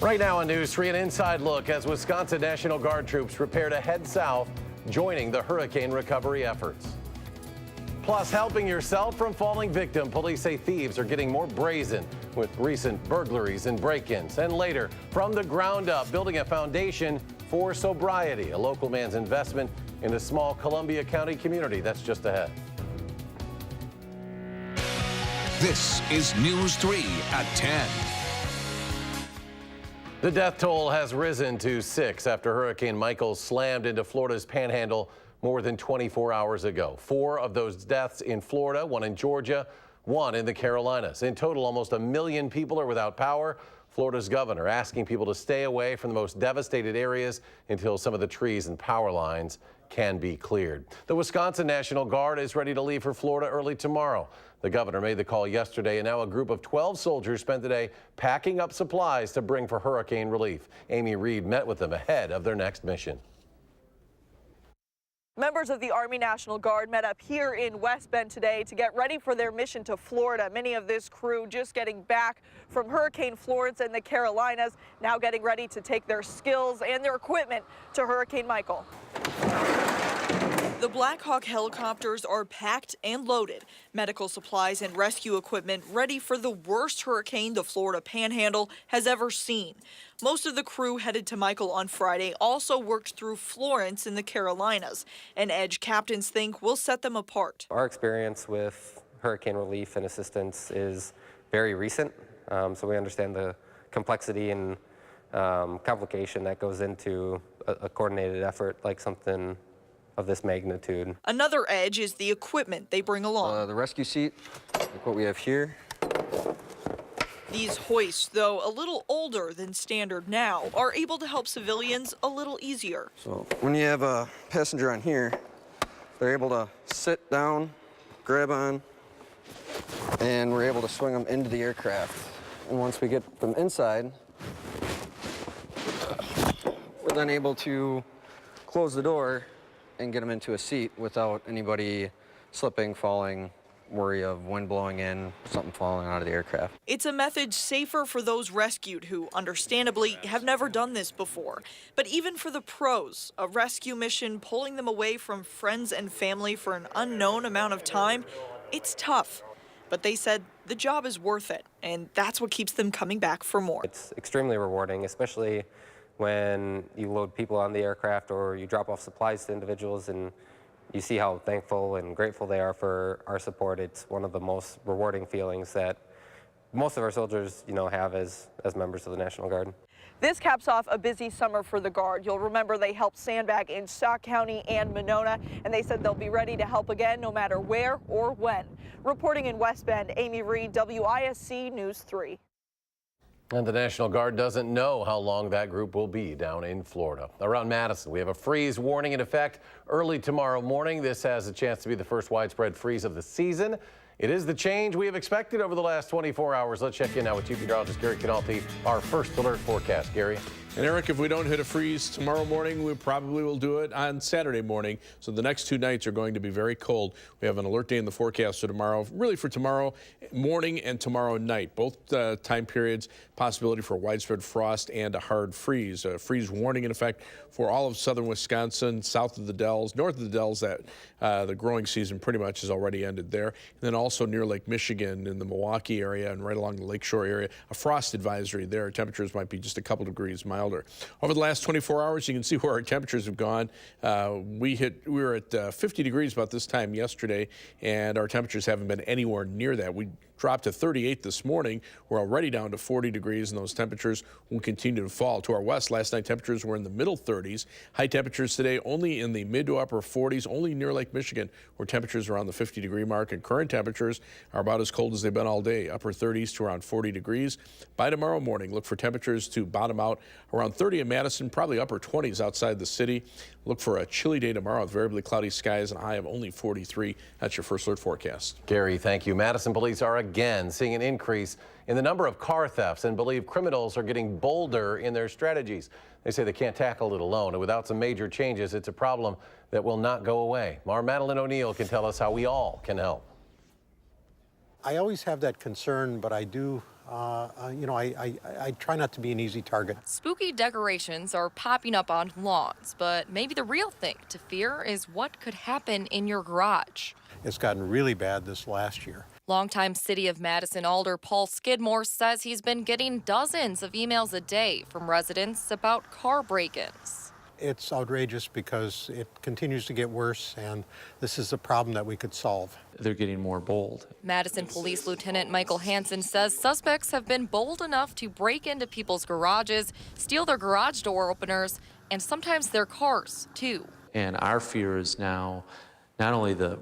Right now on News 3, an inside look as Wisconsin National Guard troops prepare to head south, joining the hurricane recovery efforts. Plus, helping yourself from falling victim. Police say thieves are getting more brazen with recent burglaries and break-ins. And later, from the ground up, building a foundation for sobriety, a local man's investment in a small Columbia County community. That's just ahead. This is News 3 at 10. The death toll has risen to 6 after Hurricane Michael slammed into Florida's panhandle more than 24 hours ago. 4 of those deaths in Florida, 1 in Georgia, 1 in the Carolinas. In total, almost 1 million people are without power. Florida's governor asking people to stay away from the most devastated areas until some of the trees and power lines can be cleared. The Wisconsin National Guard is ready to leave for Florida early tomorrow. The governor made the call yesterday, and now a group of 12 soldiers spent the day packing up supplies to bring for hurricane relief. Amy Reed met with them ahead of their next mission. Members of the Army National Guard met up here in West Bend today to get ready for their mission to Florida. Many of this crew just getting back from Hurricane Florence and the Carolinas, now getting ready to take their skills and their equipment to Hurricane Michael. The Black Hawk helicopters are packed and loaded. Medical supplies and rescue equipment ready for the worst hurricane the Florida Panhandle has ever seen. Most of the crew headed to Michael on Friday also worked through Florence in the Carolinas. An edge captains think will set them apart. Our experience with hurricane relief and assistance is very recent, so we understand the complexity and complication that goes into a coordinated effort like something of this magnitude. Another edge is the equipment they bring along. The rescue seat, like what we have here. These hoists, though a little older than standard now, are able to help civilians a little easier. So when you have a passenger on here, they're able to sit down, grab on, and we're able to swing them into the aircraft. And once we get them inside, we're then able to close the door and get them into a seat without anybody slipping, falling, worry of wind blowing in, something falling out of the aircraft. It's a method safer for those rescued who, understandably, have never done this before. But even for the pros, a rescue mission pulling them away from friends and family for an unknown amount of time, it's tough. But they said the job is worth it, and that's what keeps them coming back for more. It's extremely rewarding, especially when you load people on the aircraft or you drop off supplies to individuals and you see how thankful and grateful they are for our support. It's one of the most rewarding feelings that most of our soldiers, have as members of the National Guard. This caps off a busy summer for the Guard. You'll remember they helped sandbag in Stock County and Monona, and they said they'll be ready to help again no matter where or when. Reporting in West Bend, Amy Reed, WISC News 3. And the National Guard doesn't know how long that group will be down in Florida. Around Madison, we have a freeze warning in effect early tomorrow morning. This has a chance to be the first widespread freeze of the season. It is the change we have expected over the last 24 hours. Let's check in now with Chief Meteorologist Gary Canalti, our first alert forecast. Gary. And Eric, if we don't hit a freeze tomorrow morning, we probably will do it on Saturday morning. So the next 2 nights are going to be very cold. We have an alert day in the forecast for tomorrow, really for tomorrow morning and tomorrow night. Both time periods, possibility for widespread frost and a hard freeze. A freeze warning in effect for all of southern Wisconsin, south of the Dells, north of the Dells. That the growing season pretty much has already ended there. And then also near Lake Michigan in the Milwaukee area and right along the lakeshore area, a frost advisory there. Temperatures might be just a couple degrees milder. Over the last 24 hours, you can see where our temperatures have gone. We were at 50 degrees about this time yesterday, and our temperatures haven't been anywhere near that. We dropped to 38 this morning. We're already down to 40 degrees, and those temperatures will continue to fall. To our west, last night temperatures were in the middle 30s. High temperatures today only in the mid to upper 40s, only near Lake Michigan, where temperatures are around the 50-degree mark, and current temperatures are about as cold as they've been all day, upper 30s to around 40 degrees. By tomorrow morning, look for temperatures to bottom out around 30 in Madison, probably upper 20s outside the city. Look for a chilly day tomorrow with variably cloudy skies and a high of only 43. That's your first alert forecast. Gary, thank you. Madison police are again seeing an increase in the number of car thefts and believe criminals are getting bolder in their strategies. They say they can't tackle it alone, and without some major changes, it's a problem that will not go away. Our Madeline O'Neill can tell us how we all can help. I always have that concern, but I do I try not to be an easy target. Spooky decorations are popping up on lawns, but maybe the real thing to fear is what could happen in your garage. It's gotten really bad this last year. Longtime City of Madison Alder Paul Skidmore says he's been getting dozens of emails a day from residents about car break-ins. It's outrageous because it continues to get worse, and this is a problem that we could solve. They're getting more bold. Madison Police Lieutenant Michael Hansen says suspects have been bold enough to break into people's garages, steal their garage door openers, and sometimes their cars, too. And our fear is now not only the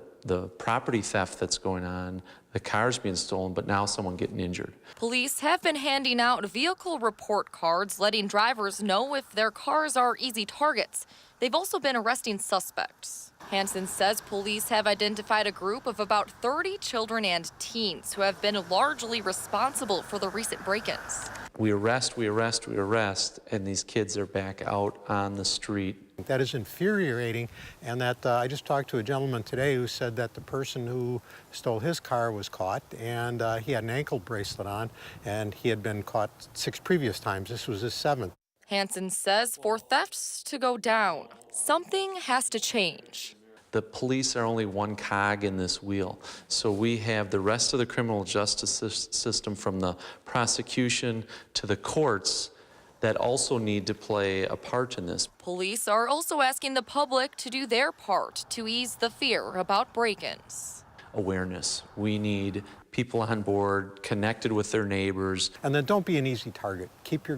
property theft that's going on, the cars being stolen, but now someone getting injured. Police have been handing out vehicle report cards, letting drivers know if their cars are easy targets. They've also been arresting suspects. Hansen says police have identified a group of about 30 children and teens who have been largely responsible for the recent break-ins. We arrest, and these kids are back out on the street. That is infuriating, and that I just talked to a gentleman today who said that the person who stole his car was caught, and he had an ankle bracelet on, and he had been caught 6 previous times. This was his 7th. Hansen says for thefts to go down, something has to change. The police are only one cog in this wheel. So we have the rest of the criminal justice system, from the prosecution to the courts, that also need to play a part in this. Police are also asking the public to do their part to ease the fear about break-ins. Awareness. We need people on board, connected with their neighbors. And then don't be an easy target. Keep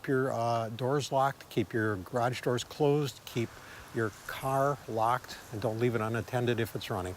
your doors locked, keep your garage doors closed, keep your car locked, and don't leave it unattended if it's running.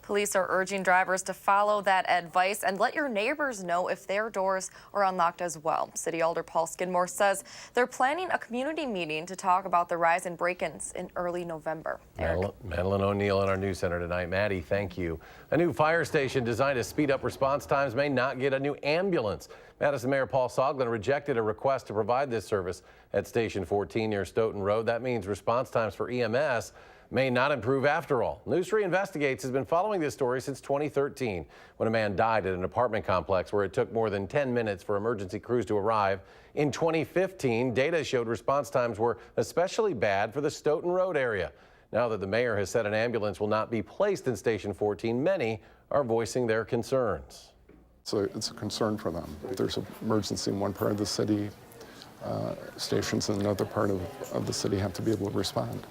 Police are urging drivers to follow that advice and let your neighbors know if their doors are unlocked as well. City Alder Paul Skidmore says they're planning a community meeting to talk about the rise in break-ins in early November. Madeline O'Neill in our news center tonight. Maddie, thank you. A new fire station designed to speed up response times may not get a new ambulance. Madison Mayor Paul Soglin rejected a request to provide this service at Station 14 near Stoughton Road. That means response times for EMS may not improve after all. News 3 Investigates has been following this story since 2013, when a man died at an apartment complex where it took more than 10 minutes for emergency crews to arrive. In 2015, data showed response times were especially bad for the Stoughton Road area. Now that the mayor has said an ambulance will not be placed in Station 14, many are voicing their concerns. It's a concern for them. If there's an emergency in one part of the city, stations in another part of the city have to be able to respond.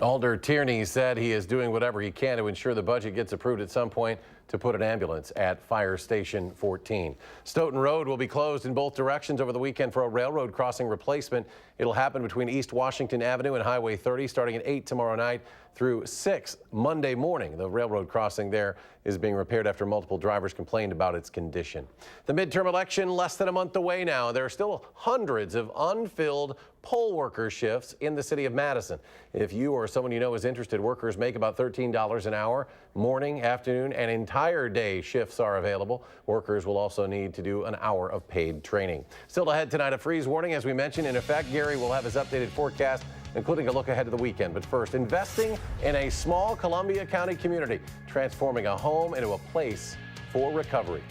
Alder Tierney said he is doing whatever he can to ensure the budget gets approved at some point to put an ambulance at Fire Station 14. Stoughton Road will be closed in both directions over the weekend for a railroad crossing replacement. It'll happen between East Washington Avenue and Highway 30 starting at 8 tomorrow night through 6 Monday morning. The railroad crossing there is being repaired after multiple drivers complained about its condition. The midterm election less than a month away now. There are still hundreds of unfilled poll worker shifts in the city of Madison. If you or someone you know is interested, workers make about $13 an hour. Morning, afternoon, and entire day shifts are available. Workers will also need to do an hour of paid training. Still ahead tonight, a freeze warning, as we mentioned, in effect. Gary will have his updated forecast, including a look ahead to the weekend. But first, investing in a small Columbia County community, transforming a home into a place for recovery.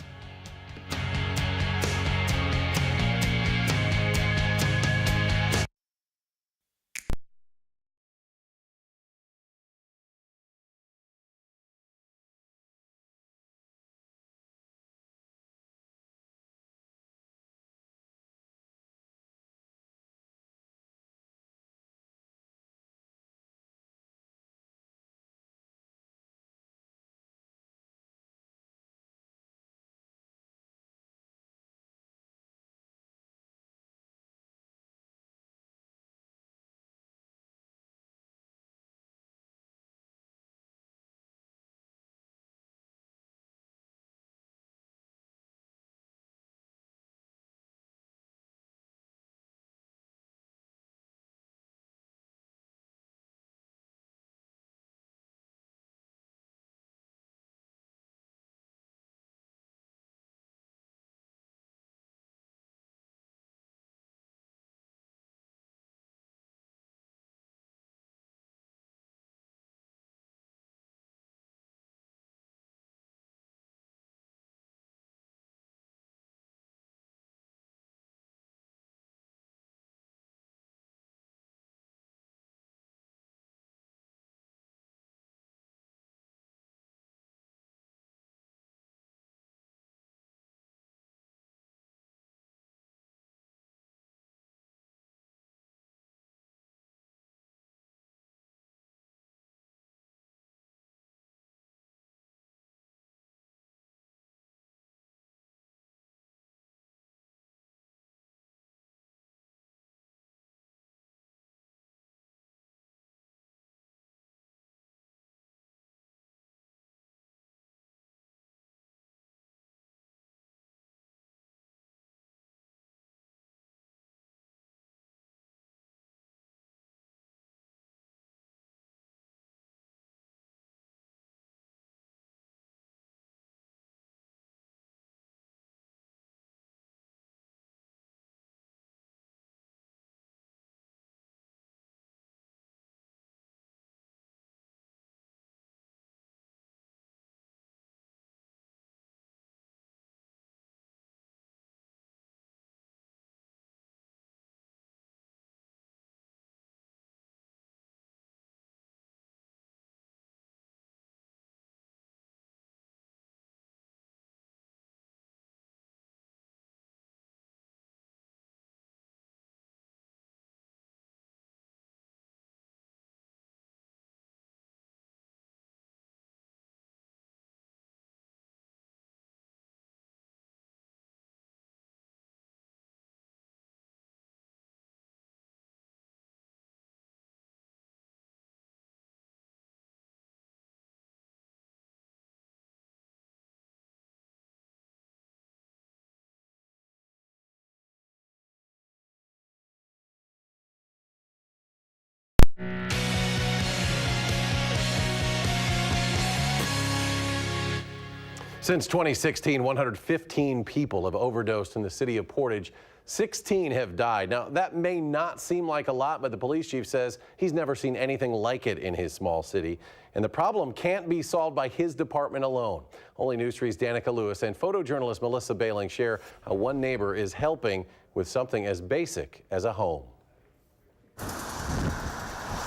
Since 2016, 115 people have overdosed in the city of Portage. 16 have died. Now, that may not seem like a lot, but the police chief says he's never seen anything like it in his small city. And the problem can't be solved by his department alone. Only News 3's Danica Lewis and photojournalist Melissa Bailing share how one neighbor is helping with something as basic as a home.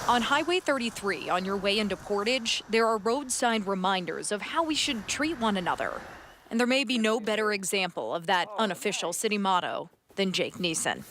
On Highway 33, on your way into Portage, there are roadside reminders of how we should treat one another. And there may be no better example of that unofficial city motto than Jake Neeson.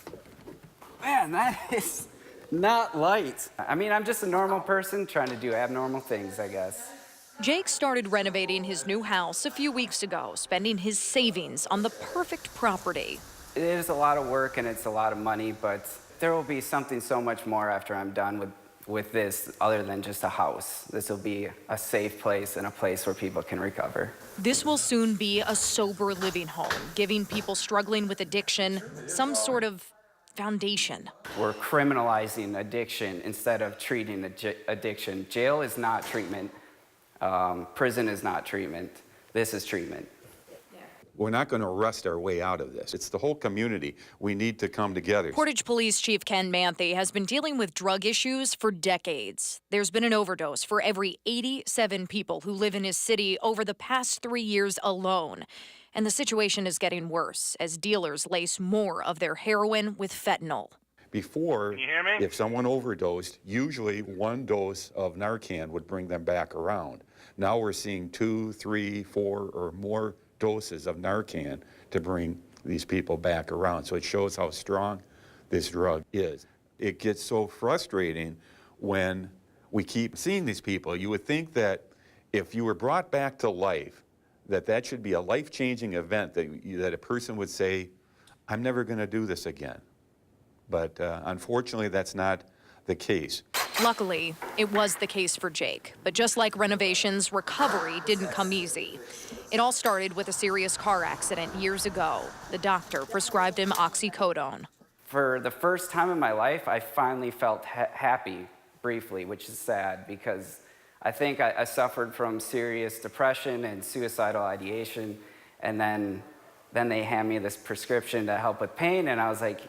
Man, that is not light. I mean, I'm just a normal person trying to do abnormal things, I guess. Jake started renovating his new house a few weeks ago, spending his savings on the perfect property. It is a lot of work and it's a lot of money, but there will be something so much more after I'm done with this other than just a house. This will be a safe place and a place where people can recover. This will soon be a sober living home, giving people struggling with addiction some sort of foundation. We're criminalizing addiction instead of treating addiction. Jail is not treatment. Prison is not treatment. This is treatment. We're not going to rush our way out of this. It's the whole community. We need to come together. Portage Police Chief Ken Manthe has been dealing with drug issues for decades. There's been an overdose for every 87 people who live in his city over the past 3 years alone. And the situation is getting worse as dealers lace more of their heroin with fentanyl. Before, if someone overdosed, usually one dose of Narcan would bring them back around. Now we're seeing 2, 3, 4, or more doses of Narcan to bring these people back around. So it shows how strong this drug is. It gets so frustrating when we keep seeing these people. You would think that if you were brought back to life, that should be a life-changing event, that a person would say, I'm never going to do this again. But unfortunately, that's not the case. Luckily, it was the case for Jake. But just like renovations, recovery didn't come easy. It all started with a serious car accident years ago. The doctor prescribed him oxycodone. For the first time in my life, I finally felt happy, briefly, which is sad because I think I suffered from serious depression and suicidal ideation. And then they hand me this prescription to help with pain, and I was like,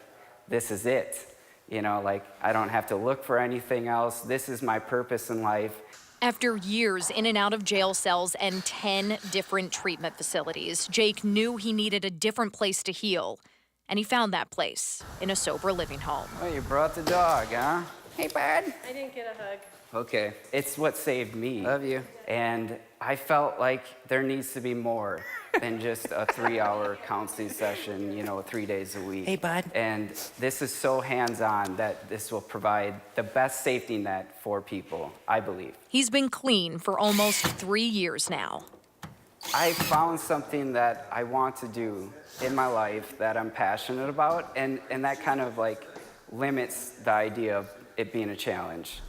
this is it. You know, like, I don't have to look for anything else. This is my purpose in life. After years in and out of jail cells and 10 different treatment facilities, Jake knew he needed a different place to heal. And he found that place in a sober living home. Oh, you brought the dog, huh? Hey, bud. I didn't get a hug. Okay. It's what saved me. Love you. And I felt like there needs to be more than just a 3-hour counseling session, you know, 3 days a week. Hey, bud. And this is so hands-on that this will provide the best safety net for people, I believe. He's been clean for almost 3 years now. I found something that I want to do in my life that I'm passionate about, and that kind of like limits the idea of it being a challenge.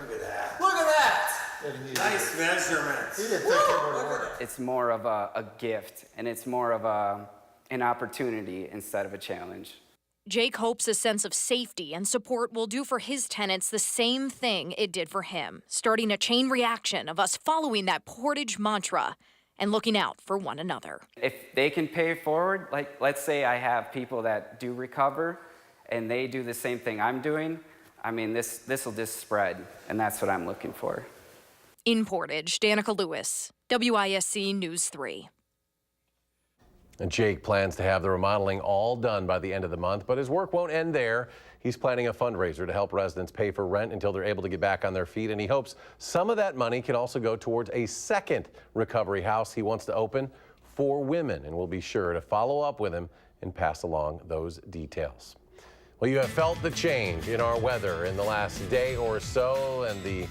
Look at that. Look at that! Nice measurements. It's more of a gift, and it's more of an opportunity instead of a challenge. Jake hopes a sense of safety and support will do for his tenants the same thing it did for him, starting a chain reaction of us following that Portage mantra and looking out for one another. If they can pay it forward, like let's say I have people that do recover and they do the same thing I'm doing, I mean, this will just spread, and that's what I'm looking for. In Portage, Danica Lewis, WISC News 3. And Jake plans to have the remodeling all done by the end of the month, but his work won't end there. He's planning a fundraiser to help residents pay for rent until they're able to get back on their feet, and he hopes some of that money can also go towards a second recovery house he wants to open for women, and we'll be sure to follow up with him and pass along those details. Well, you have felt the change in our weather in the last day or so, and the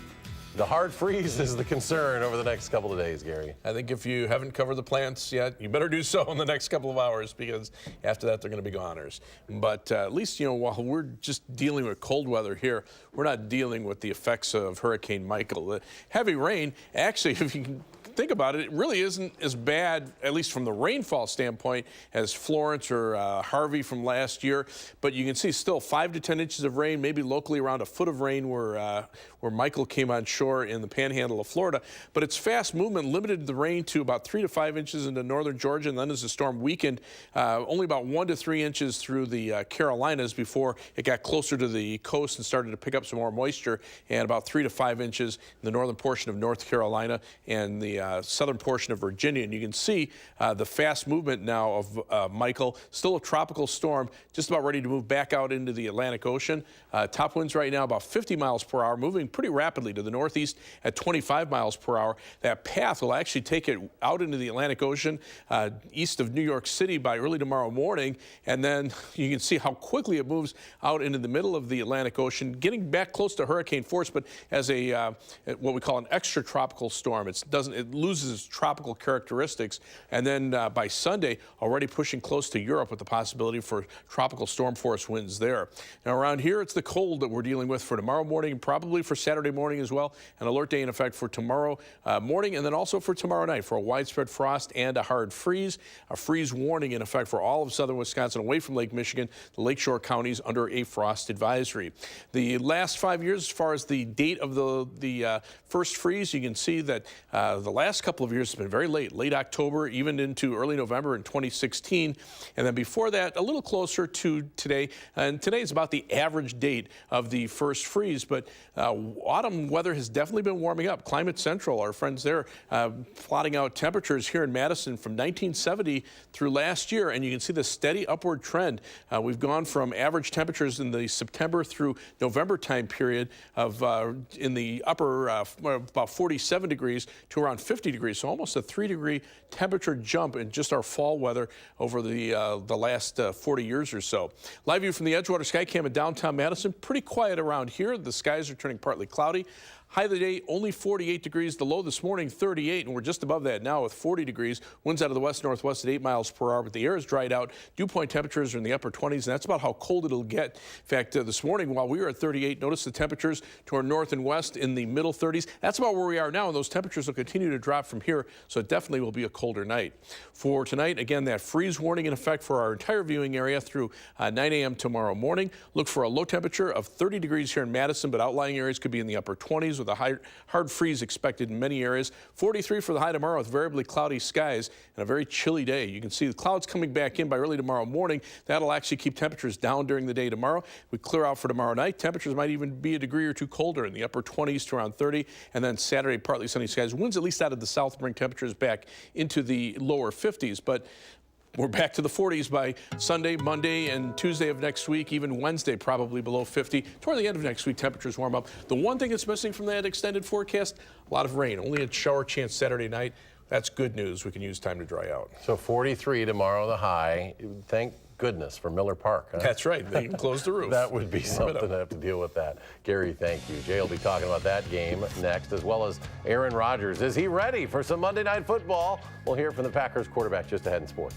hard freeze is the concern over the next couple of days, Gary. I think if you haven't covered the plants yet, you better do so in the next couple of hours, because after that, they're going to be goners. But at least, you know, while we're just dealing with cold weather here, we're not dealing with the effects of Hurricane Michael. The heavy rain, actually, if you can think about it, it really isn't as bad, at least from the rainfall standpoint, as Florence or Harvey from last year. But you can see still 5 to 10 inches of rain, maybe locally around a foot of rain where Michael came on shore in the panhandle of Florida. But its fast movement limited the rain to about 3 to 5 inches into northern Georgia, and then as the storm weakened, only about 1 to 3 inches through the Carolinas before it got closer to the coast and started to pick up some more moisture, and about 3 to 5 inches in the northern portion of North Carolina and the southern portion of Virginia. And you can see the fast movement now of Michael, still a tropical storm, just about ready to move back out into the Atlantic Ocean. Top winds right now about 50 miles per hour, moving pretty rapidly to the northeast at 25 miles per hour. That path will actually take it out into the Atlantic Ocean east of New York City by early tomorrow morning, and then you can see how quickly it moves out into the middle of the Atlantic Ocean, getting back close to hurricane force, but as a what we call an extratropical storm. It loses its tropical characteristics, and then by Sunday, already pushing close to Europe with the possibility for tropical storm force winds there. Now around here, it's the cold that we're dealing with for tomorrow morning, probably for Saturday morning as well. An alert day in effect for tomorrow morning, and then also for tomorrow night for a widespread frost and a hard freeze. A freeze warning in effect for all of southern Wisconsin away from Lake Michigan, the lakeshore counties under a frost advisory. The last 5 years, as far as the date of the first freeze, you can see that the last couple of years has been very late October, even into early November in 2016. And then before that, a little closer to today. And today is about the average date of the first freeze. But autumn weather has definitely been warming up. Climate Central, our friends there, plotting out temperatures here in Madison from 1970 through last year. And you can see the steady upward trend. We've gone from average temperatures in the September through November time period of in the upper about 47 degrees to around 50 degrees. So almost a 3-degree temperature jump in just our fall weather over the last 40 years or so. Live view from the Edgewater Skycam in downtown Madison. Pretty quiet around here. The skies are turning partly cloudy. High of the day, only 48 degrees. The low this morning, 38, and we're just above that now with 40 degrees. Winds out of the west-northwest at 8 miles per hour, but the air is dried out. Dew point temperatures are in the upper 20s, and that's about how cold it'll get. In fact, this morning, while we were at 38, notice the temperatures to our north and west in the middle 30s. That's about where we are now, and those temperatures will continue to drop from here, so it definitely will be a colder night. For tonight, again, that freeze warning in effect for our entire viewing area through 9 a.m. tomorrow morning. Look for a low temperature of 30 degrees here in Madison, but outlying areas could be in the upper 20s with a hard freeze expected in many areas. 43 for the high tomorrow with variably cloudy skies and a very chilly day. You can see the clouds coming back in by early tomorrow morning. That'll actually keep temperatures down during the day tomorrow. We clear out for tomorrow night. Temperatures might even be a degree or two colder in the upper 20s to around 30. And then Saturday, partly sunny skies. Winds at least out of the south bring temperatures back into the lower 50s. But we're back to the 40s by Sunday, Monday, and Tuesday of next week, even Wednesday probably below 50. Toward the end of next week, temperatures warm up. The one thing that's missing from that extended forecast, a lot of rain. Only a shower chance Saturday night. That's good news. We can use time to dry out. So 43 tomorrow, the high. Thank goodness for Miller Park. Huh? That's right. They can close the roof. That would be something to have to deal with that. Gary, thank you. Jay will be talking about that game next, as well as Aaron Rodgers. Is he ready for some Monday Night Football? We'll hear from the Packers quarterback just ahead in sports.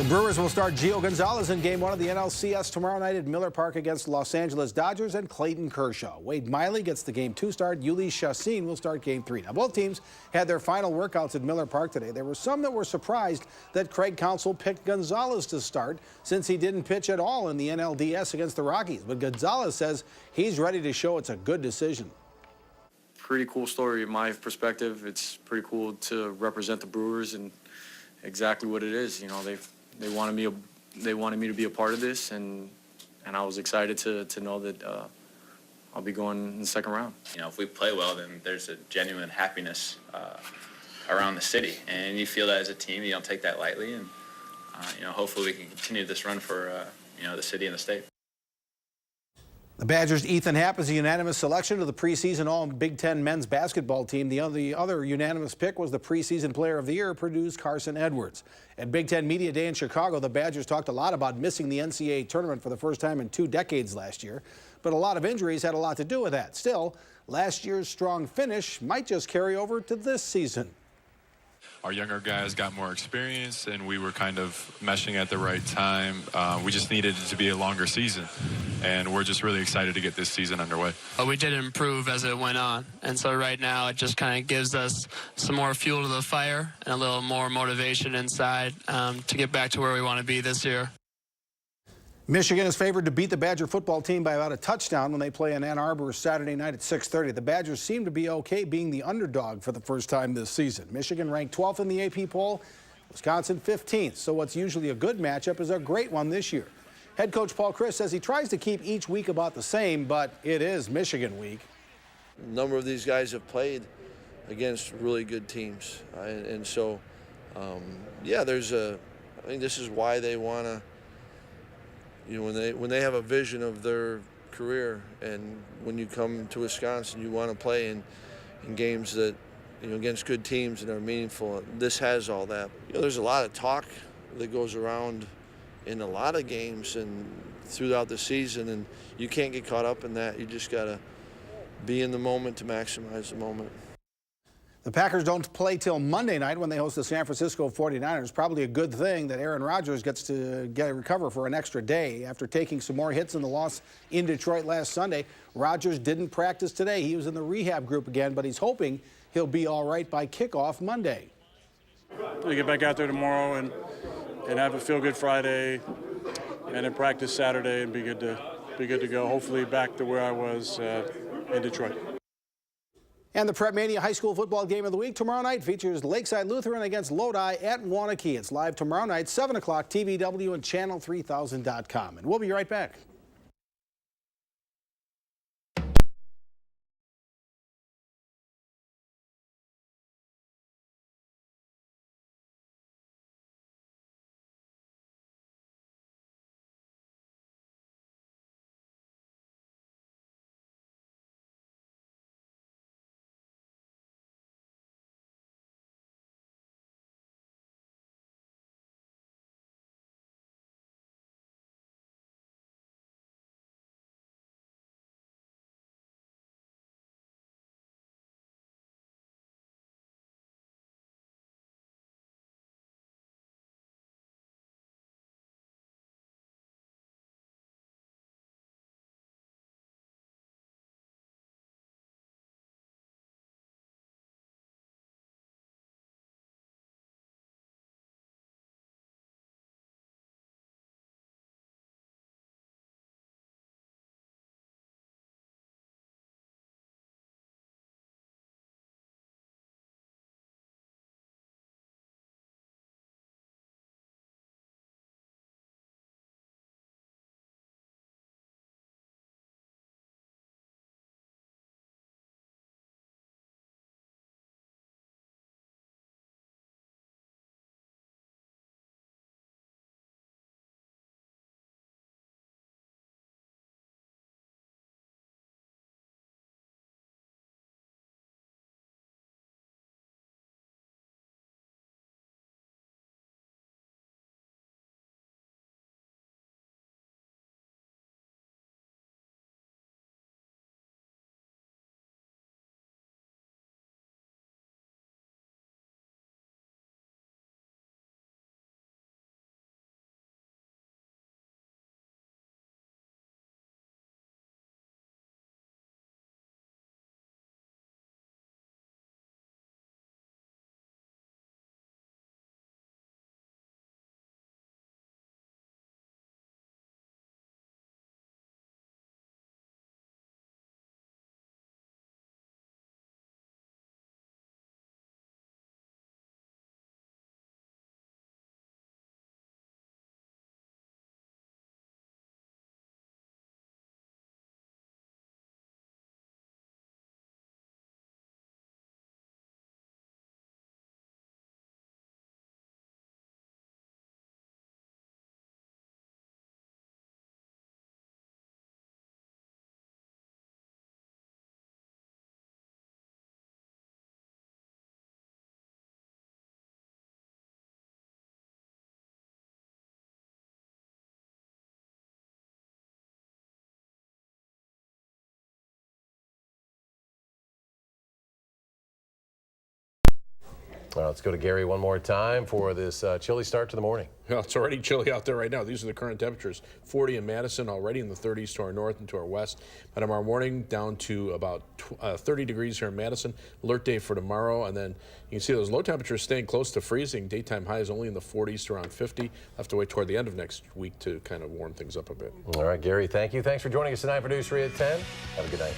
Brewers will start Gio Gonzalez in Game 1 of the NLCS tomorrow night at Miller Park against Los Angeles Dodgers and Clayton Kershaw. Wade Miley gets the Game 2 start. Yuli Chassin will start Game 3. Now, both teams had their final workouts at Miller Park today. There were some that were surprised that Craig Counsell picked Gonzalez to start since he didn't pitch at all in the NLDS against the Rockies. But Gonzalez says he's ready to show it's a good decision. Pretty cool story in my perspective. It's pretty cool to represent the Brewers and exactly what it is. You know, they wanted me to be a part of this, and I was excited to know that I'll be going in the second round. You know, if we play well, then there's a genuine happiness around the city, and you feel that as a team. You don't take that lightly, and you know, hopefully we can continue this run for you know, the city and the state. The Badgers' Ethan Happ is a unanimous selection to the preseason All-Big Ten men's basketball team. The other unanimous pick was the preseason player of the year, Purdue's Carson Edwards. At Big Ten Media Day in Chicago, the Badgers talked a lot about missing the NCAA tournament for the first time in 2 decades last year, but a lot of injuries had a lot to do with that. Still, last year's strong finish might just carry over to this season. Our younger guys got more experience, and we were kind of meshing at the right time. We just needed it to be a longer season, and we're just really excited to get this season underway. We did improve as it went on, and so right now it just kind of gives us some more fuel to the fire and a little more motivation inside to get back to where we want to be this year. Michigan is favored to beat the Badger football team by about a touchdown when they play in Ann Arbor Saturday night at 6:30. The Badgers seem to be okay being the underdog for the first time this season. Michigan ranked 12th in the AP poll, Wisconsin 15th. So what's usually a good matchup is a great one this year. Head coach Paul Chryst says he tries to keep each week about the same, but it is Michigan week. A number of these guys have played against really good teams. And so, yeah, I think this is why they want to, you know, when they have a vision of their career, and when you come to Wisconsin, you want to play in games that, you know, against good teams and are meaningful. This has all that. You know, there's a lot of talk that goes around in a lot of games and throughout the season, and you can't get caught up in that. You just got to be in the moment to maximize the moment. The Packers don't play till Monday night when they host the San Francisco 49ers. Probably a good thing that Aaron Rodgers gets to recover for an extra day. After taking some more hits in the loss in Detroit last Sunday, Rodgers didn't practice today. He was in the rehab group again, but he's hoping he'll be all right by kickoff Monday. We get back out there tomorrow and have a feel-good Friday, and then practice Saturday and be good to go. Hopefully back to where I was in Detroit. And the Prep Mania High School football game of the week tomorrow night features Lakeside Lutheran against Lodi at Waunakee. It's live tomorrow night, 7 o'clock, TVW and channel3000.com. And we'll be right back. Well, let's go to Gary one more time for this chilly start to the morning. Well, it's already chilly out there right now. These are the current temperatures. 40 in Madison, already in the 30s to our north and to our west. By tomorrow morning, down to about 30 degrees here in Madison. Alert day for tomorrow, and then you can see those low temperatures staying close to freezing. Daytime highs only in the 40s to around 50. Have to wait toward the end of next week to kind of warm things up a bit. All right, Gary, thank you. Thanks for joining us tonight for News 3 at 10. Have a good night.